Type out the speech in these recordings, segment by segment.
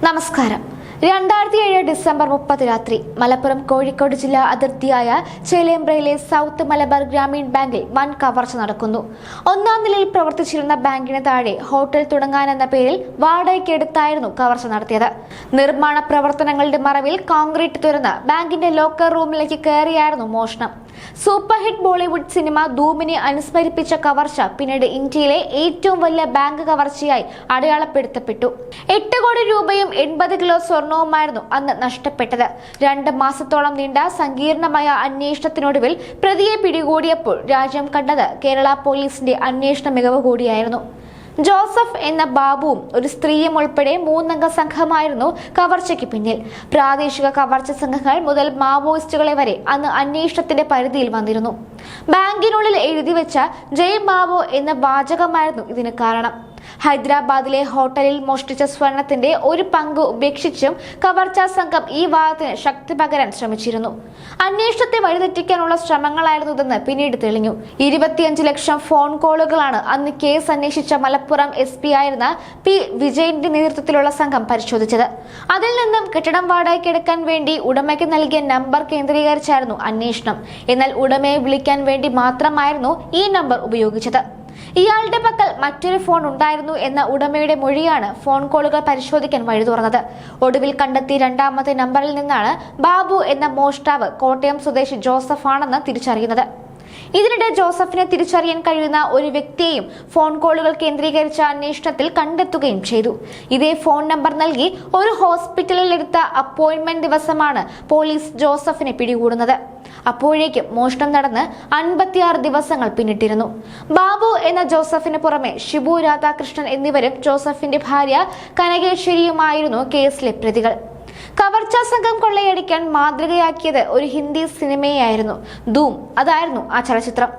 നമസ്കാരം. 2007 ഡിസംബർ 30 രാത്രി മലപ്പുറം കോഴിക്കോട് ജില്ലാ അതിർത്തിയായ ചേലേമ്പ്രയിലെ സൗത്ത് മലബാർ ഗ്രാമീൺ ബാങ്കിൽ വൻ കവർച്ച നടക്കുന്നു. ഒന്നാം നിലയിൽ പ്രവർത്തിച്ചിരുന്ന ബാങ്കിന് താഴെ ഹോട്ടൽ തുടങ്ങാനെന്ന പേരിൽ വാടകയ്ക്കെടുത്തായിരുന്നു കവർച്ച നടത്തിയത്. നിർമ്മാണ പ്രവർത്തനങ്ങളുടെ മറവിൽ കോൺക്രീറ്റ് തുറന്ന് ബാങ്കിന്റെ ലോക്കർ റൂമിലേക്ക് കയറിയായിരുന്നു മോഷണം. സൂപ്പർ ഹിറ്റ് ബോളിവുഡ് സിനിമ ധൂമിനെ അനുസ്മരിപ്പിച്ച കവർച്ച പിന്നീട് ഇന്ത്യയിലെ ഏറ്റവും വലിയ ബാങ്ക് കവർച്ചയായി അടയാളപ്പെടുത്തപ്പെട്ടു. 8 കോടി രൂപയും 80 കിലോ സ്വർണവുമായിരുന്നു അന്ന് നഷ്ടപ്പെട്ടത്. 2 മാസത്തോളം നീണ്ട സങ്കീർണമായ അന്വേഷണത്തിനൊടുവിൽ പ്രതിയെ പിടികൂടിയപ്പോൾ രാജ്യം കണ്ടത് കേരള പോലീസിന്റെ അന്വേഷണ മികവ് കൂടിയായിരുന്നു. ജോസഫ് എന്ന ബാബുവും ഒരു സ്ത്രീയും ഉൾപ്പെടെ 3 അംഗ സംഘമായിരുന്നു കവർച്ചയ്ക്ക് പിന്നിൽ. പ്രാദേശിക കവർച്ച സംഘങ്ങൾ മുതൽ മാവോയിസ്റ്റുകളെ വരെ അന്ന് അന്വേഷണത്തിന്റെ പരിധിയിൽ വന്നിരുന്നു. ബാങ്കിനുള്ളിൽ എഴുതിവെച്ച ജയ് മാവോ എന്ന വാചകമായിരുന്നു ഇതിന് കാരണം. ഹൈദരാബാദിലെ ഹോട്ടലിൽ മോഷ്ടിച്ച സ്വർണത്തിന്റെ ഒരു പങ്ക് ഉപേക്ഷിച്ചും കവർച്ചാ സംഘം ഈ വാദത്തിന് ശക്തി പകരാൻ ശ്രമിച്ചിരുന്നു. അന്വേഷണത്തെ വഴിതെറ്റിക്കാനുള്ള ശ്രമങ്ങളായിരുന്നു ഇതെന്ന് പിന്നീട് തെളിഞ്ഞു. 25 ലക്ഷം ഫോൺ കോളുകളാണ് അന്ന് കേസ് അന്വേഷിച്ച മലപ്പുറം SP ആയിരുന്ന P വിജയന്റെ നേതൃത്വത്തിലുള്ള സംഘം പരിശോധിച്ചത്. അതിൽ നിന്നും കെട്ടിടം വാടകയ്ക്കെടുക്കാൻ വേണ്ടി ഉടമയ്ക്ക് നൽകിയ നമ്പർ കേന്ദ്രീകരിച്ചായിരുന്നു അന്വേഷണം. എന്നാൽ ഉടമയെ വിളിക്കാൻ വേണ്ടി മാത്രമായിരുന്നു ഈ നമ്പർ ഉപയോഗിച്ചത്. ഇയാളുടെ പക്കൽ മറ്റൊരു ഫോൺ ഉണ്ടായിരുന്നു എന്ന ഉടമയുടെ മൊഴിയാണ് ഫോൺ കോളുകൾ പരിശോധിക്കാൻ വഴി തുറന്നത്. ഒടുവിൽ കണ്ടെത്തിയ 2ാമത്തെ നമ്പറിൽ നിന്നാണ് ബാബു എന്ന മോഷ്ടാവ് കോട്ടയം സ്വദേശി ജോസഫ് ആണെന്ന് തിരിച്ചറിയുന്നത്. ഇതിനിടെ ജോസഫിനെ തിരിച്ചറിയാൻ കഴിയുന്ന ഒരു വ്യക്തിയെയും ഫോൺ കോളുകൾ കേന്ദ്രീകരിച്ച അന്വേഷണത്തിൽ കണ്ടെത്തുകയും ചെയ്തു. ഇതേ ഫോൺ നമ്പർ നൽകി ഒരു ഹോസ്പിറ്റലിൽ എടുത്ത അപ്പോയിന്റ്മെന്റ് ദിവസമാണ് പോലീസ് ജോസഫിനെ പിടികൂടുന്നത്. അപ്പോഴേക്കും മോഷണം നടന്ന് 56 ദിവസങ്ങൾ പിന്നിട്ടിരുന്നു. ബാബു എന്ന ജോസഫിന് പുറമെ ഷിബു രാധാകൃഷ്ണൻ എന്നിവരും ജോസഫിന്റെ ഭാര്യ കനകേശ്വരിയുമായിരുന്നു കേസിലെ പ്രതികൾ. കവർച്ചാ സംഘം കൊള്ളയടിക്കാൻ മാതൃകയാക്കിയത് ഒരു ഹിന്ദി സിനിമയായിരുന്നു ധൂം. അതായിരുന്നു ആ ചലച്ചിത്രം.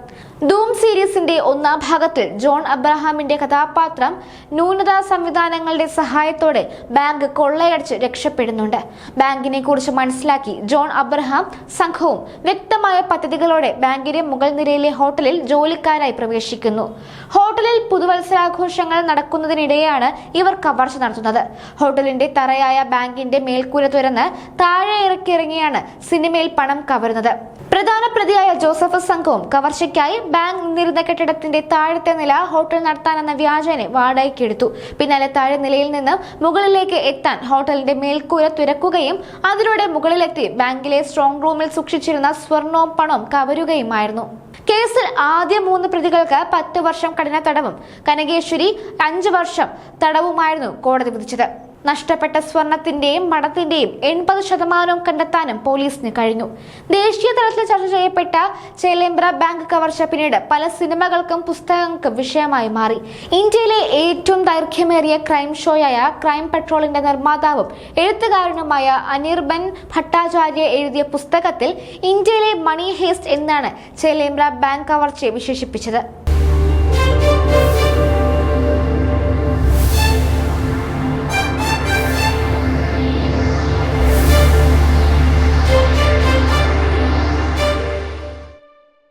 ധൂം സീരീസിന്റെ 1ാം ഭാഗത്തിൽ ജോൺ അബ്രഹാമിന്റെ കഥാപാത്രം ന്യൂനതാ സംവിധാനങ്ങളുടെ സഹായത്തോടെ ബാങ്ക് കൊള്ളയടിച്ച് രക്ഷപ്പെടുന്നുണ്ട്. ബാങ്കിനെ കുറിച്ച് മനസ്സിലാക്കി ജോൺ അബ്രഹാം സംഘവും വ്യക്തമായ പദ്ധതികളോടെ ബാങ്കിന്റെ മുകൾ നിരയിലെ ഹോട്ടലിൽ ജോലിക്കാരായി പ്രവേശിക്കുന്നു. ഹോട്ടലിൽ പുതുവത്സരാഘോഷങ്ങൾ നടക്കുന്നതിനിടെയാണ് ഇവർ കവർച്ച നടത്തുന്നത്. ഹോട്ടലിന്റെ തറയായ ബാങ്കിന്റെ മേൽക്കൂര തുറന്ന് താഴെ ഇറക്കിയിറങ്ങിയാണ് സിനിമയിൽ പണം കവരുന്നത്. പ്രധാന പ്രതിയായ ജോസഫ് സംഘവും കവർച്ചയ്ക്കായി ബാങ്ക് നിന്നിരുന്ന കെട്ടിടത്തിന്റെ താഴത്തെ നില ഹോട്ടൽ നടത്താനെന്ന വ്യാജേന വാടകയ്ക്കെടുത്തു. പിന്നാലെ താഴെ നിലയിൽ നിന്ന് മുകളിലേക്ക് എത്താൻ ഹോട്ടലിന്റെ മേൽക്കൂര തുറക്കുകയും അതിലൂടെ മുകളിലെത്തി ബാങ്കിലെ സ്ട്രോങ് റൂമിൽ സൂക്ഷിച്ചിരുന്ന സ്വർണവും പണവും കവരുകയുമായിരുന്നു. കേസിൽ ആദ്യ 3 പ്രതികൾക്ക് 10 വർഷം കഠിന തടവും കനകേശ്വരി 5 വർഷം തടവുമായിരുന്നു കോടതി വിധിച്ചത്. നഷ്ടപ്പെട്ട സ്വർണത്തിന്റെയും മഠത്തിന്റെയും 80% കണ്ടെത്താനും പോലീസിന് കഴിഞ്ഞു. ദേശീയ തലത്തിൽ ചർച്ച ചെയ്യപ്പെട്ട ചേലേമ്പ്ര ബാങ്ക് കവർച്ച പിന്നീട് പല സിനിമകൾക്കും പുസ്തകങ്ങൾക്കും വിഷയമായി മാറി. ഇന്ത്യയിലെ ഏറ്റവും ദൈർഘ്യമേറിയ ക്രൈം ഷോയായ ക്രൈം പെട്രോളിന്റെ നിർമ്മാതാവും എഴുത്തുകാരനുമായ അനിർബൻ ഭട്ടാചാര്യ എഴുതിയ പുസ്തകത്തിൽ ഇന്ത്യയിലെ മണി ഹേസ്റ്റ് എന്നാണ് ചേലേമ്പ്ര ബാങ്ക് കവർച്ചയെ വിശേഷിപ്പിച്ചത്.